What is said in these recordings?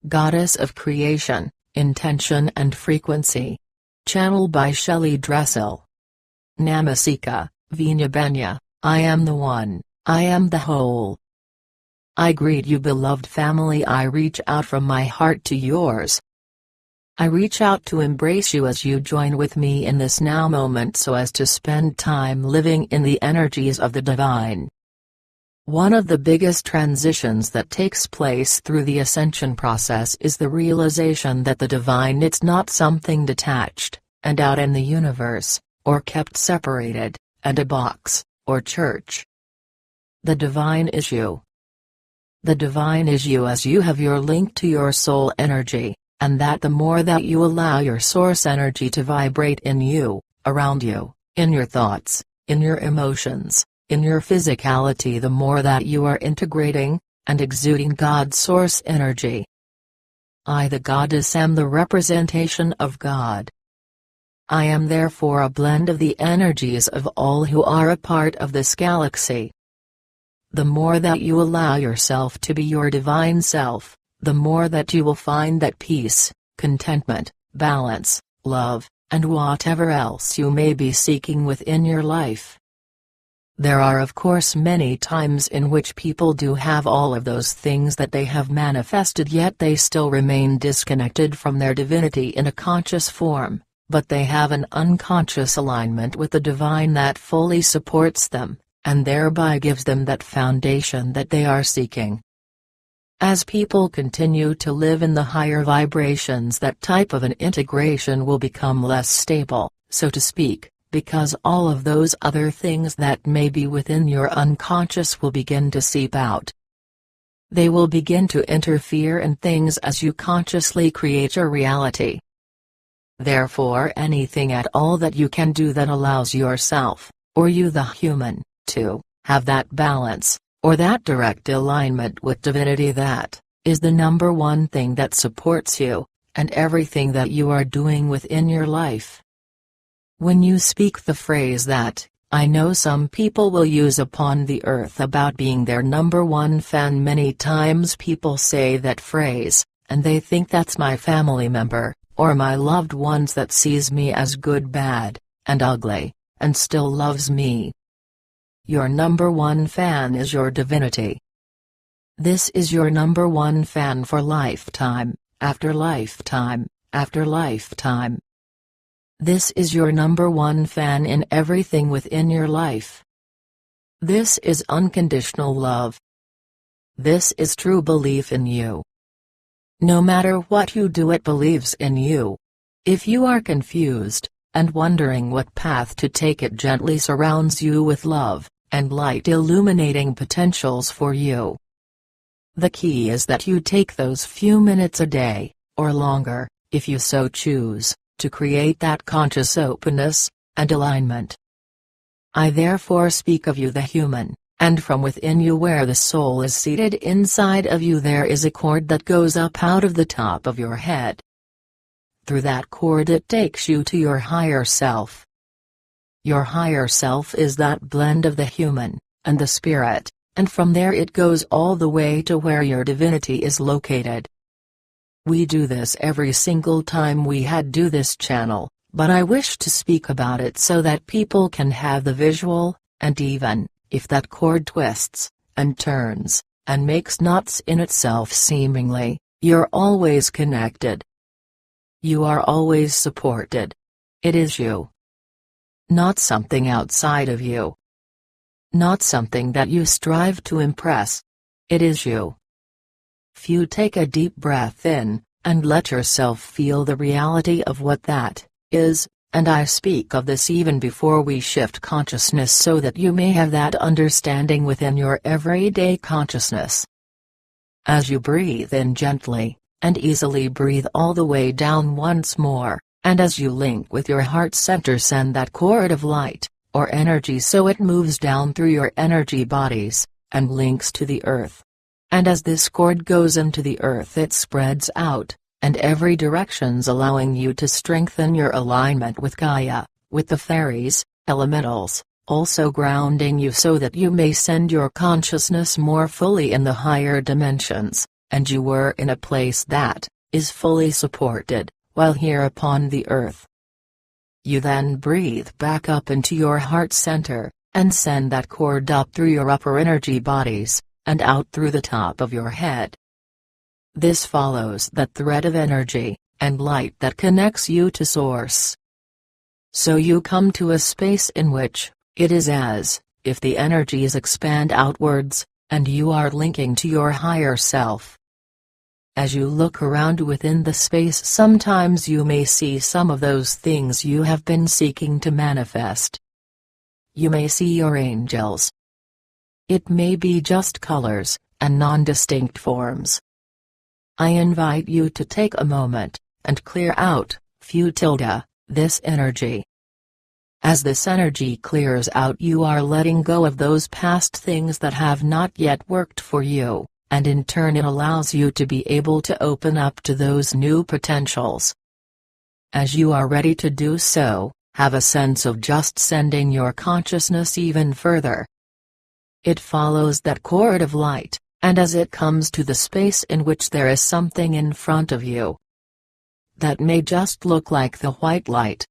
Goddess of Creation, Intention and Frequency. Channel by Shelly Dressel. Namasika, Vinyabenya, I am the one, I am the whole. I greet you, beloved family. I reach out from my heart to yours. I reach out to embrace you as you join with me in this now moment so as to spend time living in the energies of the divine. One of the biggest transitions that takes place through the ascension process is the realization that the divine is not something detached, and out in the universe, or kept separated, and a box, or church. The divine is you. The divine is you as you have your link to your soul energy, and that the more that you allow your source energy to vibrate in you, around you, in your thoughts, in your emotions, in your physicality, the more that you are integrating and exuding God's source energy. I, the goddess, am the representation of God. I am therefore a blend of the energies of all who are a part of this galaxy. The more that you allow yourself to be your divine self, the more that you will find that peace, contentment, balance, love, and whatever else you may be seeking within your life. There are of course many times in which people do have all of those things that they have manifested, yet they still remain disconnected from their divinity in a conscious form, but they have an unconscious alignment with the divine that fully supports them, and thereby gives them that foundation that they are seeking. As people continue to live in the higher vibrations, that type of an integration will become less stable, so to speak, because all of those other things that may be within your unconscious will begin to seep out. They will begin to interfere in things as you consciously create your reality. Therefore, anything at all that you can do that allows yourself, or you the human, to have that balance, or that direct alignment with divinity, that is the number one thing that supports you, and everything that you are doing within your life. When you speak the phrase that, I know some people will use upon the earth about being their number one fan, many times people say that phrase, and they think that's my family member, or my loved ones that sees me as good, bad, and ugly, and still loves me. Your number one fan is your divinity. This is your number one fan for lifetime, after lifetime, after lifetime. This is your number one fan in everything within your life. This is unconditional love. This is true belief in you. No matter what you do, it believes in you. If you are confused, and wondering what path to take, it gently surrounds you with love, and light, illuminating potentials for you. The key is that you take those few minutes a day, or longer, if you so choose, to create that conscious openness, and alignment. I therefore speak of you the human, and from within you where the soul is seated inside of you there is a cord that goes up out of the top of your head. Through that cord it takes you to your higher self. Your higher self is that blend of the human, and the spirit, and from there it goes all the way to where your divinity is located. We do this every single time we do this channel, but I wish to speak about it so that people can have the visual, and even, if that cord twists, and turns, and makes knots in itself seemingly, you're always connected. You are always supported. It is you. Not something outside of you. Not something that you strive to impress. It is you. If you take a deep breath in, and let yourself feel the reality of what that is, and I speak of this even before we shift consciousness so that you may have that understanding within your everyday consciousness. As you breathe in gently, and easily breathe all the way down once more, and as you link with your heart center, send that cord of light, or energy so it moves down through your energy bodies, and links to the earth. And as this cord goes into the earth it spreads out, and every directions, allowing you to strengthen your alignment with Gaia, with the fairies, elementals, also grounding you so that you may send your consciousness more fully in the higher dimensions, and you were in a place that is fully supported, while here upon the earth. You then breathe back up into your heart center, and send that cord up through your upper energy bodies, and out through the top of your head. This follows that thread of energy and light that connects you to Source. So you come to a space in which it is as if the energies expand outwards, and you are linking to your higher self. As you look around within the space, sometimes you may see some of those things you have been seeking to manifest. You may see your angels. It may be just colors and non-distinct forms. I invite you to take a moment and clear out this energy. As this energy clears out, you are letting go of those past things that have not yet worked for you, and in turn it allows you to be able to open up to those new potentials. As you are ready to do so, have a sense of just sending your consciousness even further. It follows that cord of light, and as it comes to the space in which there is something in front of you that may just look like the white light.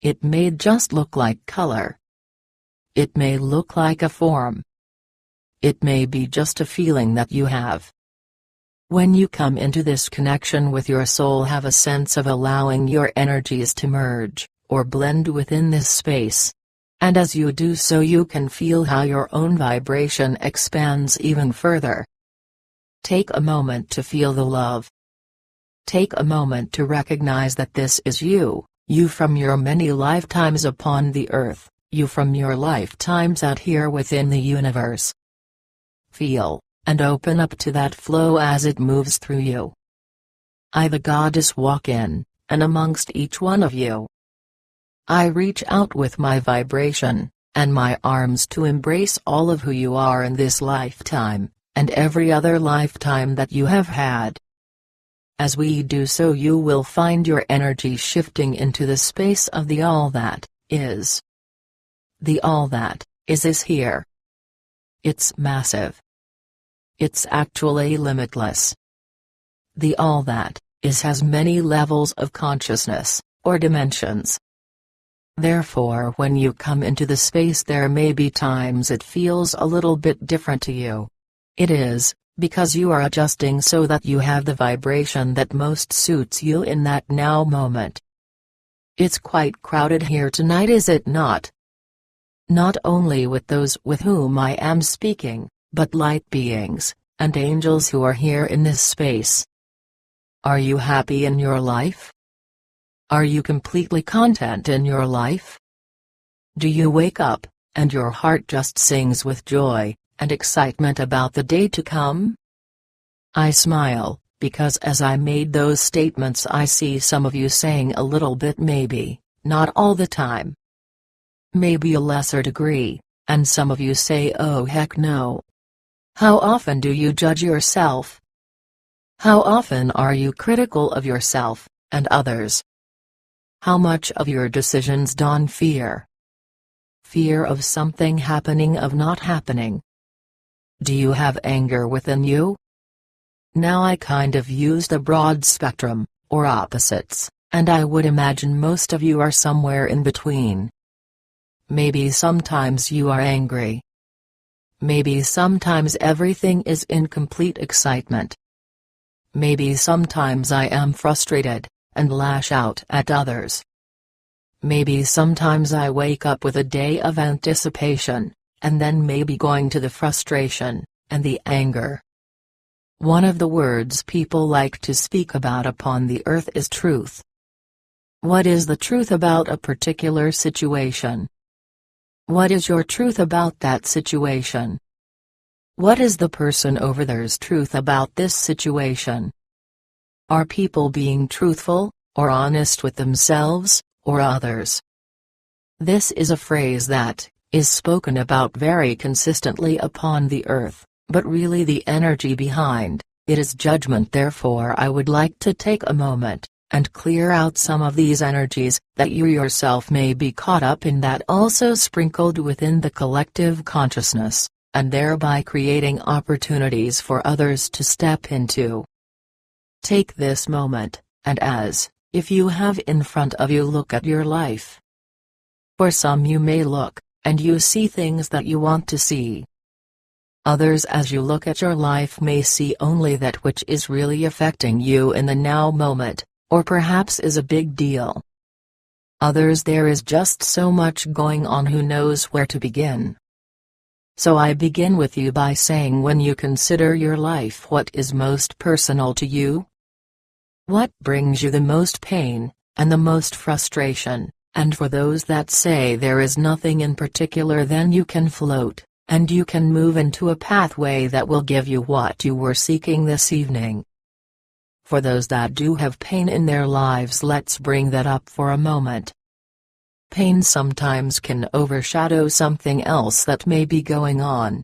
It may just look like color. It may look like a form. It may be just a feeling that you have. When you come into this connection with your soul, have a sense of allowing your energies to merge, or blend within this space. And as you do so, you can feel how your own vibration expands even further. Take a moment to feel the love. Take a moment to recognize that this is you from your many lifetimes upon the earth, you from your lifetimes out here within the universe. Feel, and open up to that flow as it moves through you. I, the Goddess, walk in, and amongst each one of you. I reach out with my vibration, and my arms to embrace all of who you are in this lifetime, and every other lifetime that you have had. As we do so, you will find your energy shifting into the space of the all that is. The all that is here. It's massive. It's actually limitless. The all that is has many levels of consciousness, or dimensions. Therefore, when you come into the space, there may be times it feels a little bit different to you. It is, because you are adjusting so that you have the vibration that most suits you in that now moment. It's quite crowded here tonight, is it not? Not only with those with whom I am speaking, but light beings, and angels who are here in this space. Are you happy in your life? Are you completely content in your life? Do you wake up, and your heart just sings with joy and excitement about the day to come? I smile, because as I made those statements, I see some of you saying a little bit, maybe, not all the time. Maybe a lesser degree, and some of you say, oh heck no. How often do you judge yourself? How often are you critical of yourself and others? How much of your decisions dawn fear? Fear of something happening, of not happening? Do you have anger within you? Now I kind of used a broad spectrum, or opposites, and I would imagine most of you are somewhere in between. Maybe sometimes you are angry. Maybe sometimes everything is in complete excitement. Maybe sometimes I am frustrated, and lash out at others. Maybe sometimes I wake up with a day of anticipation, and then maybe going to the frustration, and the anger. One of the words people like to speak about upon the earth is truth. What is the truth about a particular situation? What is your truth about that situation? What is the person over there's truth about this situation? Are people being truthful, or honest with themselves, or others? This is a phrase that is spoken about very consistently upon the earth, but really the energy behind it is judgment. Therefore, I would like to take a moment and clear out some of these energies that you yourself may be caught up in, that also sprinkled within the collective consciousness, and thereby creating opportunities for others to step into. Take this moment, and as, if you have in front of you, look at your life. For some you may look, and you see things that you want to see. Others, as you look at your life, may see only that which is really affecting you in the now moment, or perhaps is a big deal. Others, there is just so much going on, who knows where to begin. So I begin with you by saying, when you consider your life, what is most personal to you? What brings you the most pain, and the most frustration? And for those that say there is nothing in particular, then you can float, and you can move into a pathway that will give you what you were seeking this evening. For those that do have pain in their lives, let's bring that up for a moment. Pain sometimes can overshadow something else that may be going on.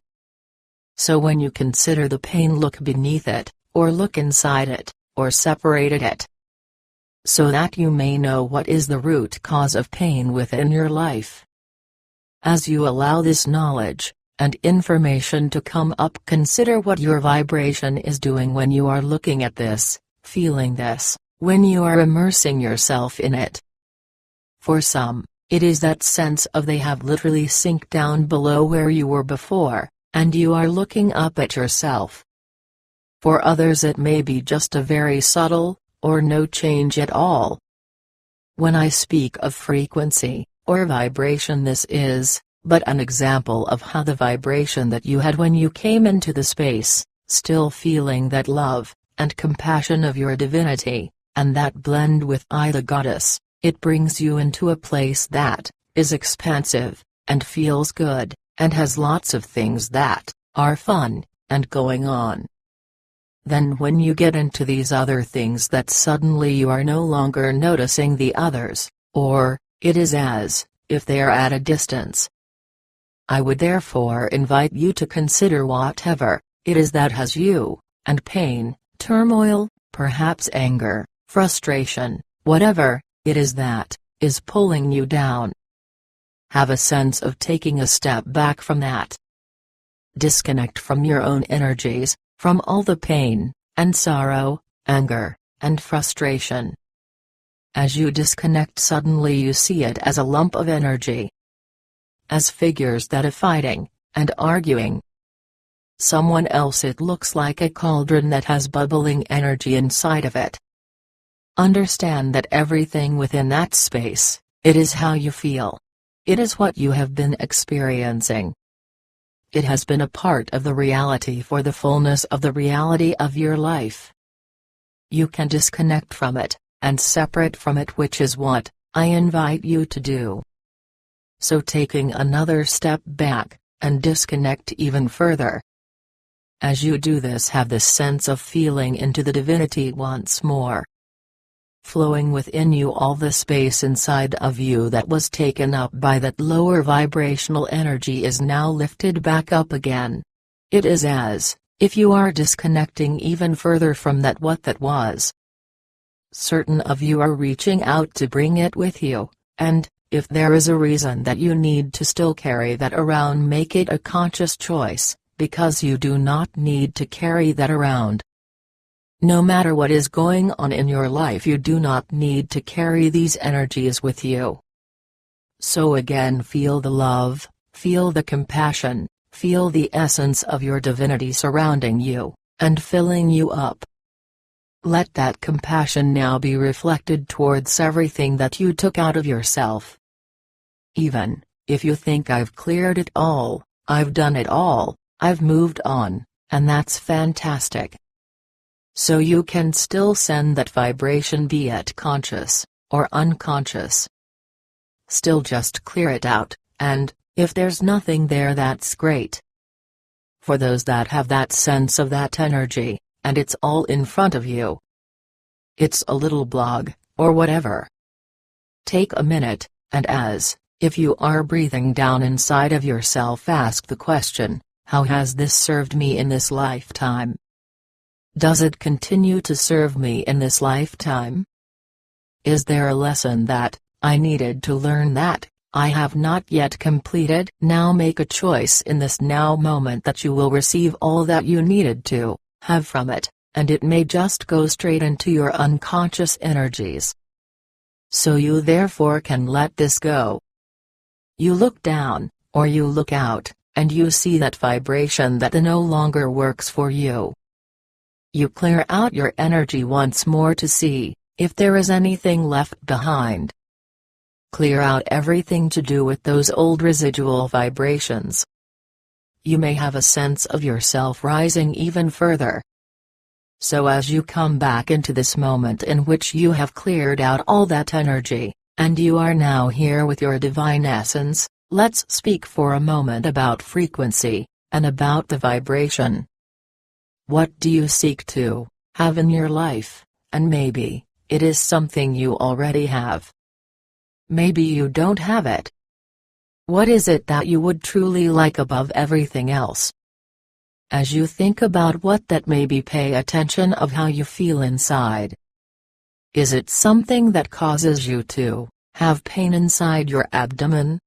So when you consider the pain, look beneath it, or look inside it, or separate it, so that you may know what is the root cause of pain within your life. As you allow this knowledge and information to come up, consider what your vibration is doing when you are looking at this, feeling this, when you are immersing yourself in it. For some, it is that sense of they have literally sink down below where you were before, and you are looking up at yourself. For others, it may be just a very subtle, or no change at all. When I speak of frequency, or vibration, this is but an example of how the vibration that you had when you came into the space, still feeling that love and compassion of your divinity, and that blend with I the goddess, it brings you into a place that is expansive, and feels good, and has lots of things that are fun, and going on. Then when you get into these other things, that suddenly you are no longer noticing the others, or, it is as if they are at a distance. I would therefore invite you to consider whatever it is that has you, and pain, turmoil, perhaps anger, frustration, whatever it is that is pulling you down. Have a sense of taking a step back from that. Disconnect from your own energies, from all the pain, and sorrow, anger, and frustration. As you disconnect, suddenly you see it as a lump of energy. As figures that are fighting, and arguing. Someone else, it looks like a cauldron that has bubbling energy inside of it. Understand that everything within that space, it is how you feel. It is what you have been experiencing. It has been a part of the reality for the fullness of the reality of your life. You can disconnect from it, and separate from it, which is what I invite you to do. So taking another step back, and disconnect even further. As you do this, have this sense of feeling into the divinity once more. Flowing within you, all the space inside of you that was taken up by that lower vibrational energy is now lifted back up again. It is as if you are disconnecting even further from that what that was. Certain of you are reaching out to bring it with you, and if there is a reason that you need to still carry that around, make it a conscious choice, because you do not need to carry that around. No matter what is going on in your life, you do not need to carry these energies with you. So again, feel the love, feel the compassion, feel the essence of your divinity surrounding you, and filling you up. Let that compassion now be reflected towards everything that you took out of yourself. Even if you think I've cleared it all, I've done it all, I've moved on, and that's fantastic. So you can still send that vibration, be it conscious or unconscious. Still just clear it out, and if there's nothing there, that's great. For those that have that sense of that energy, and it's all in front of you. It's a little blog, or whatever. Take a minute, and as if you are breathing down inside of yourself, ask the question, how has this served me in this lifetime? Does it continue to serve me in this lifetime? Is there a lesson that I needed to learn that I have not yet completed. Now make a choice in this now moment that you will receive all that you needed to have from it, and it may just go straight into your unconscious energies. So you therefore can let this go. You look down, or you look out, and you see that vibration that no longer works for you. You clear out your energy once more to see if there is anything left behind. Clear out everything to do with those old residual vibrations. You may have a sense of yourself rising even further. So as you come back into this moment in which you have cleared out all that energy, and you are now here with your divine essence, let's speak for a moment about frequency, and about the vibration. What do you seek to have in your life? And maybe it is something you already have. Maybe you don't have it. What is it that you would truly like above everything else? As you think about what that may be, pay attention of how you feel inside. Is it something that causes you to have pain inside your abdomen?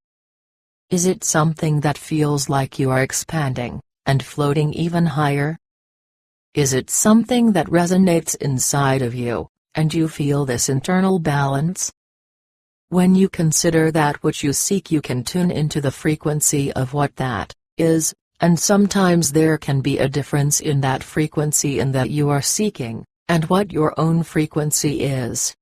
Is it something that feels like you are expanding and floating even higher? Is it something that resonates inside of you, and you feel this internal balance? When you consider that which you seek, you can tune into the frequency of what that is, and sometimes there can be a difference in that frequency in that you are seeking, and what your own frequency is.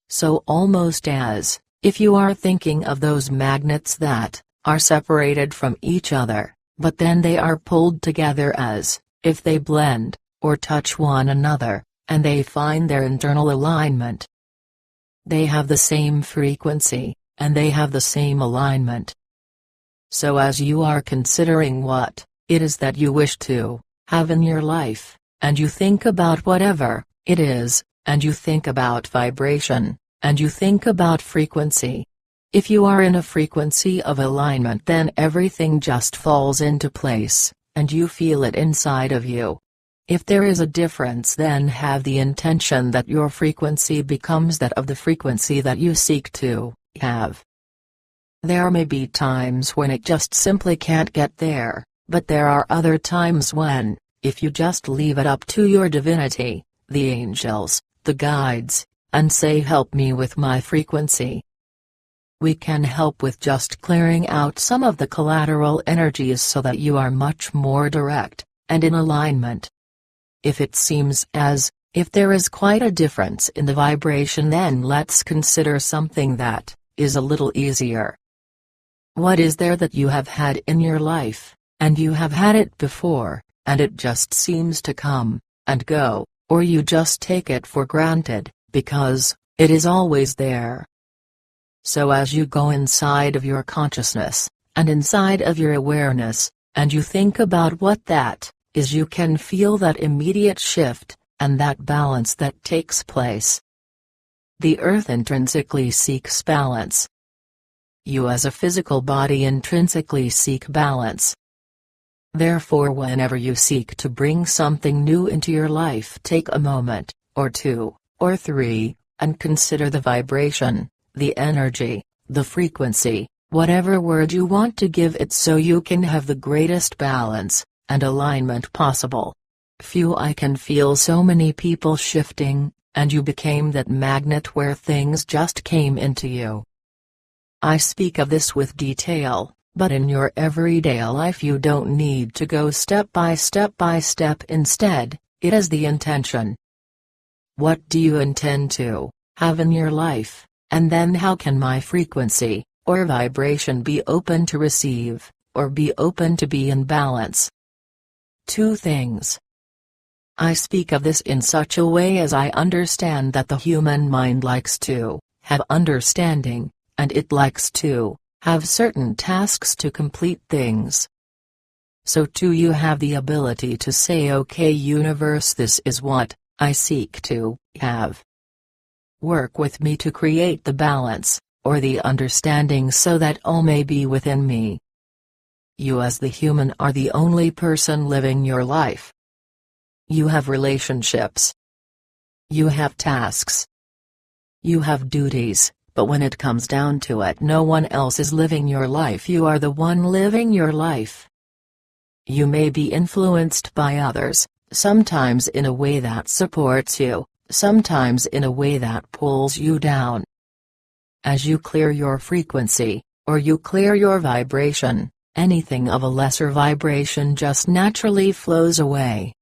So almost as if you are thinking of those magnets that are separated from each other, but then they are pulled together as if they blend, or touch one another, and they find their internal alignment. They have the same frequency, and they have the same alignment. So as you are considering what it is that you wish to have in your life, and you think about whatever it is, and you think about vibration, and you think about frequency. If you are in a frequency of alignment, then everything just falls into place, and you feel it inside of you. If there is a difference, then have the intention that your frequency becomes that of the frequency that you seek to have. There may be times when it just simply can't get there, but there are other times when, if you just leave it up to your divinity, the angels, the guides, and say, help me with my frequency, we can help with just clearing out some of the collateral energies so that you are much more direct and in alignment. If it seems as if there is quite a difference in the vibration, then let's consider something that is a little easier. What is there that you have had in your life, and you have had it before, and it just seems to come and go, or you just take it for granted, because it is always there? So as you go inside of your consciousness, and inside of your awareness, and you think about what that is, you can feel that immediate shift, and that balance that takes place. The earth intrinsically seeks balance. You as a physical body intrinsically seek balance. Therefore, whenever you seek to bring something new into your life, take a moment, or two, or three, and consider the vibration, the energy, the frequency, whatever word you want to give it, so you can have the greatest balance and alignment possible. I can feel so many people shifting, and you became that magnet where things just came into you. I speak of this with detail, but in your everyday life you don't need to go step by step. Instead, it is the intention. What do you intend to have in your life, and then how can my frequency, or vibration, be open to receive, or be open to be in balance? Two things. I speak of this in such a way as I understand that the human mind likes to have understanding, and it likes to have certain tasks to complete things. So too you have the ability to say, okay universe, this is what I seek to have. Work with me to create the balance, or the understanding, so that all may be within me. You as the human are the only person living your life. You have relationships. You have tasks. You have duties, but when it comes down to it, no one else is living your life. You are the one living your life. You may be influenced by others, sometimes in a way that supports you, sometimes in a way that pulls you down. As you clear your frequency, or you clear your vibration, anything of a lesser vibration just naturally flows away.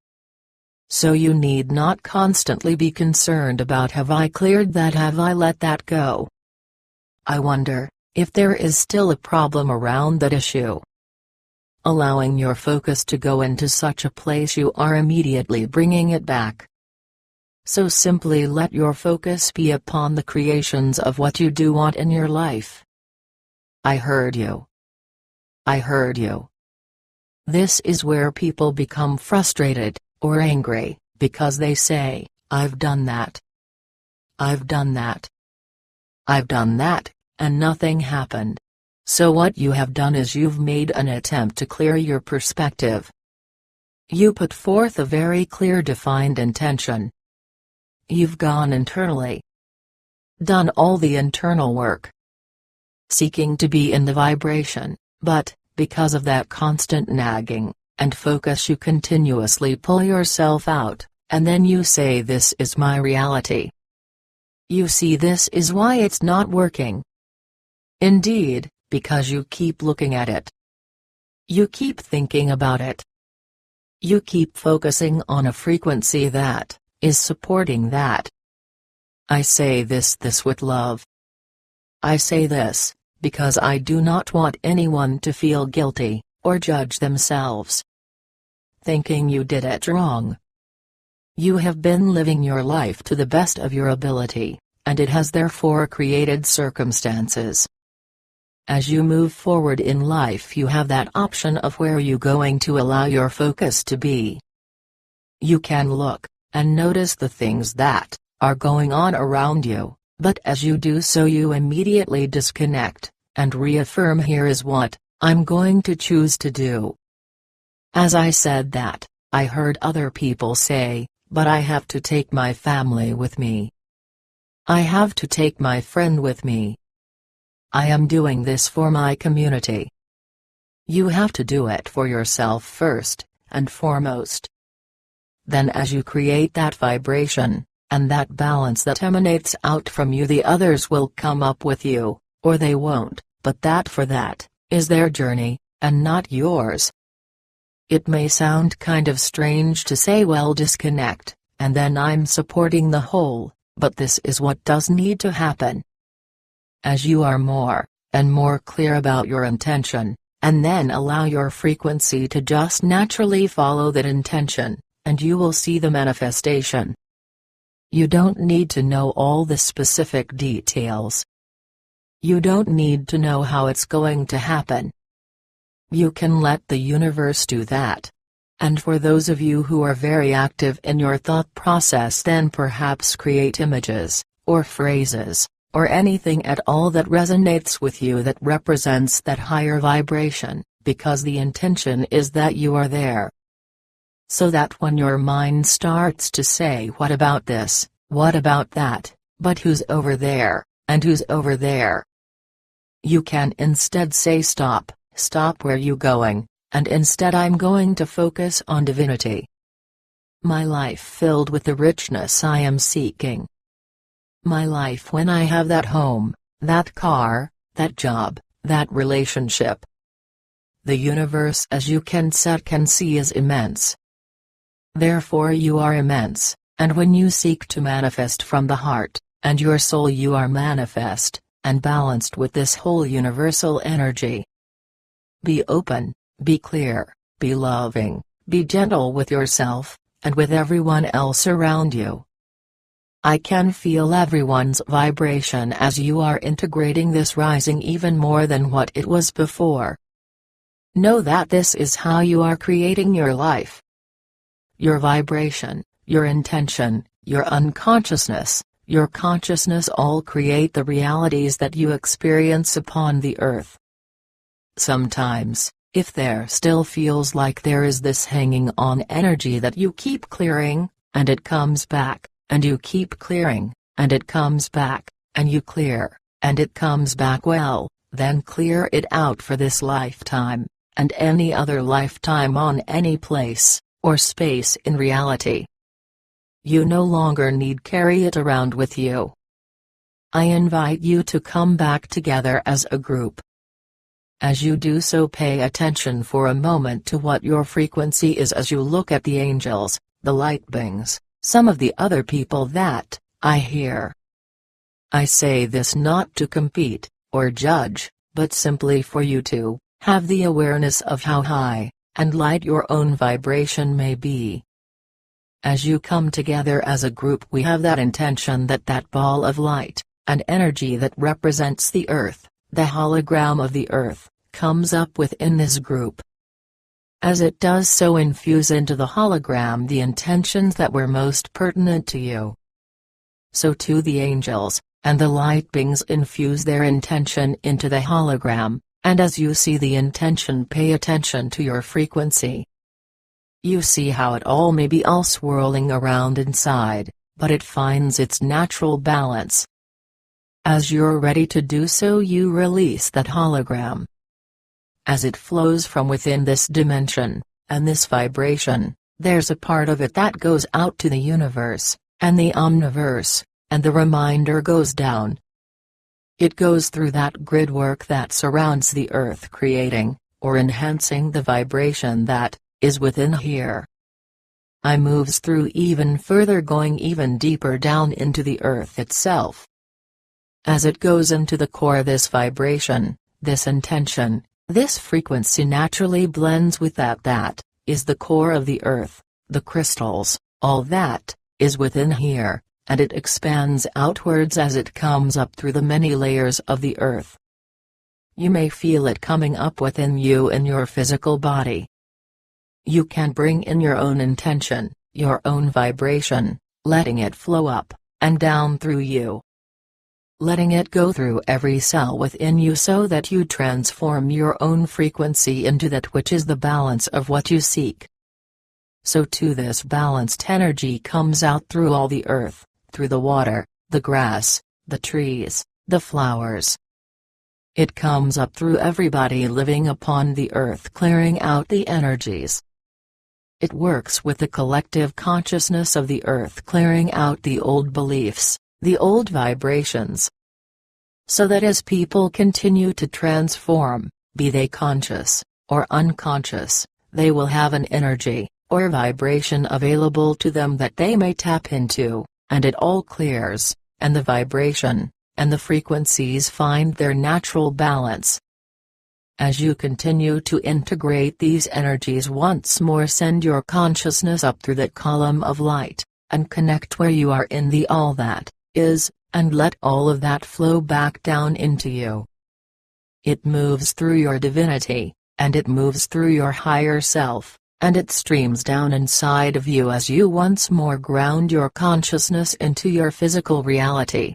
So you need not constantly be concerned about, have I cleared that, have I let that go? I wonder if there is still a problem around that issue. Allowing your focus to go into such a place, you are immediately bringing it back. So simply let your focus be upon the creations of what you do want in your life. I heard you. I heard you. This is where people become frustrated, or angry, because they say, I've done that. I've done that. I've done that, and nothing happened. So what you have done is you've made an attempt to clear your perspective. You put forth a very clear defined intention. You've gone internally. Done all the internal work. Seeking to be in the vibration, but, because of that constant nagging and focus, you continuously pull yourself out, and then you say, this is my reality. You see, this is why it's not working. Indeed, because you keep looking at it. You keep thinking about it. You keep focusing on a frequency that is supporting that. I say this with love. I say this because I do not want anyone to feel guilty, or judge themselves, thinking you did it wrong. You have been living your life to the best of your ability, and it has therefore created circumstances. As you move forward in life, you have that option of where you're going to allow your focus to be. You can look and notice the things that are going on around you, but as you do so, you immediately disconnect and reaffirm, here is what I'm going to choose to do. As I said that, I heard other people say, but I have to take my family with me. I have to take my friend with me. I am doing this for my community. You have to do it for yourself first and foremost. Then as you create that vibration, and that balance that emanates out from you, the others will come up with you, or they won't, but that is their journey, and not yours. It may sound kind of strange to say, well, disconnect, and then I'm supporting the whole, but this is what does need to happen. As you are more and more clear about your intention, and then allow your frequency to just naturally follow that intention, and you will see the manifestation. You don't need to know all the specific details. You don't need to know how it's going to happen. You can let the universe do that. And for those of you who are very active in your thought process, then perhaps create images, or phrases, or anything at all that resonates with you that represents that higher vibration, because the intention is that you are there. So that when your mind starts to say, what about this, what about that, but who's over there, and who's over there? You can instead say, stop where you going, and instead I'm going to focus on divinity. My life filled with the richness I am seeking. My life when I have that home, that car, that job, that relationship. The universe, as you can see, is immense. Therefore you are immense, and when you seek to manifest from the heart, and your soul, you are manifest, and balanced with this whole universal energy. Be open, be clear, be loving, be gentle with yourself, and with everyone else around you. I can feel everyone's vibration as you are integrating this, rising even more than what it was before. Know that this is how you are creating your life. Your vibration, your intention, your unconsciousness, your consciousness all create the realities that you experience upon the earth. Sometimes, if there still feels like there is this hanging on energy that you keep clearing, and it comes back, and you keep clearing, and it comes back, and you clear, and it comes back well, then clear it out for this lifetime, and any other lifetime on any place, or space in reality. You no longer need carry it around with you. I invite you to come back together as a group. As you do so, pay attention for a moment to what your frequency is as you look at the angels, the light beings, some of the other people that I hear. I say this not to compete, or judge, but simply for you to have the awareness of how high and light your own vibration may be. As you come together as a group, we have that intention that that ball of light and energy that represents the earth, the hologram of the earth, comes up within this group. As it does so, infuse into the hologram the intentions that were most pertinent to you. So too the angels and the light beings infuse their intention into the hologram, and as you see the intention, pay attention to your frequency. You see how it all may be all swirling around inside, but it finds its natural balance. As you're ready to do so, you release that hologram. As it flows from within this dimension, and this vibration, there's a part of it that goes out to the universe, and the omniverse, and the reminder goes down. It goes through that grid work that surrounds the earth, creating, or enhancing the vibration that is within here. I moves through even further, going even deeper down into the earth itself. As it goes into the core, this vibration, this intention, this frequency naturally blends with that is the core of the earth, the crystals, all that is within here, and it expands outwards as it comes up through the many layers of the earth. You may feel it coming up within you in your physical body. You can bring in your own intention, your own vibration, letting it flow up and down through you. Letting it go through every cell within you so that you transform your own frequency into that which is the balance of what you seek. So too this balanced energy comes out through all the earth, through the water, the grass, the trees, the flowers. It comes up through everybody living upon the earth, clearing out the energies. It works with the collective consciousness of the earth, clearing out the old beliefs, the old vibrations. So that as people continue to transform, be they conscious or unconscious, they will have an energy or vibration available to them that they may tap into, and it all clears, and the vibration and the frequencies find their natural balance. As you continue to integrate these energies once more, send your consciousness up through that column of light, and connect where you are in the all that is, and let all of that flow back down into you. It moves through your divinity, and it moves through your higher self, and it streams down inside of you as you once more ground your consciousness into your physical reality.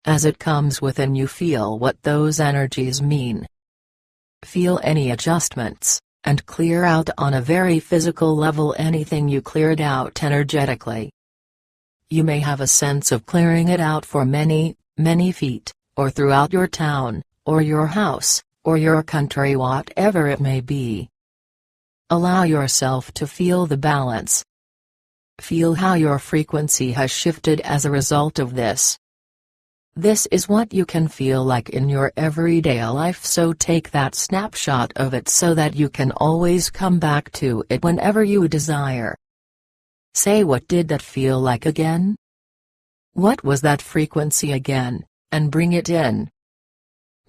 As it comes within you, feel what those energies mean. Feel any adjustments, and clear out on a very physical level anything you cleared out energetically. You may have a sense of clearing it out for many, many feet, or throughout your town, or your house, or your country, whatever it may be. Allow yourself to feel the balance. Feel how your frequency has shifted as a result of this. This is what you can feel like in your everyday life, so take that snapshot of it so that you can always come back to it whenever you desire. Say, what did that feel like again? What was that frequency again, and bring it in.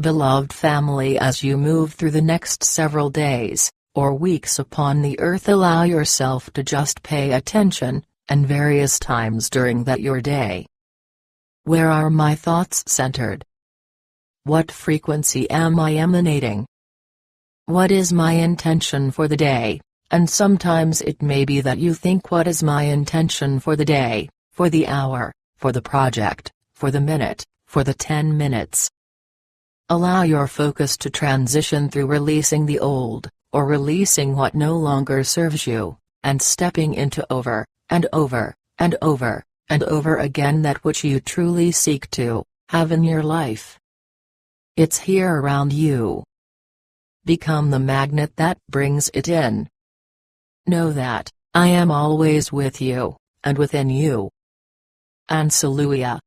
Beloved family, as you move through the next several days, or weeks upon the earth, allow yourself to just pay attention, and various times during that your day. Where are my thoughts centered? What frequency am I emanating? What is my intention for the day? And sometimes it may be that you think, what is my intention for the day, for the hour, for the project, for the minute, for the 10 minutes? Allow your focus to transition through releasing the old, or releasing what no longer serves you, and stepping into over, and over, and over, and over again that which you truly seek to have in your life. It's here around you. Become the magnet that brings it in. Know that, I am always with you, and within you. Alleluia.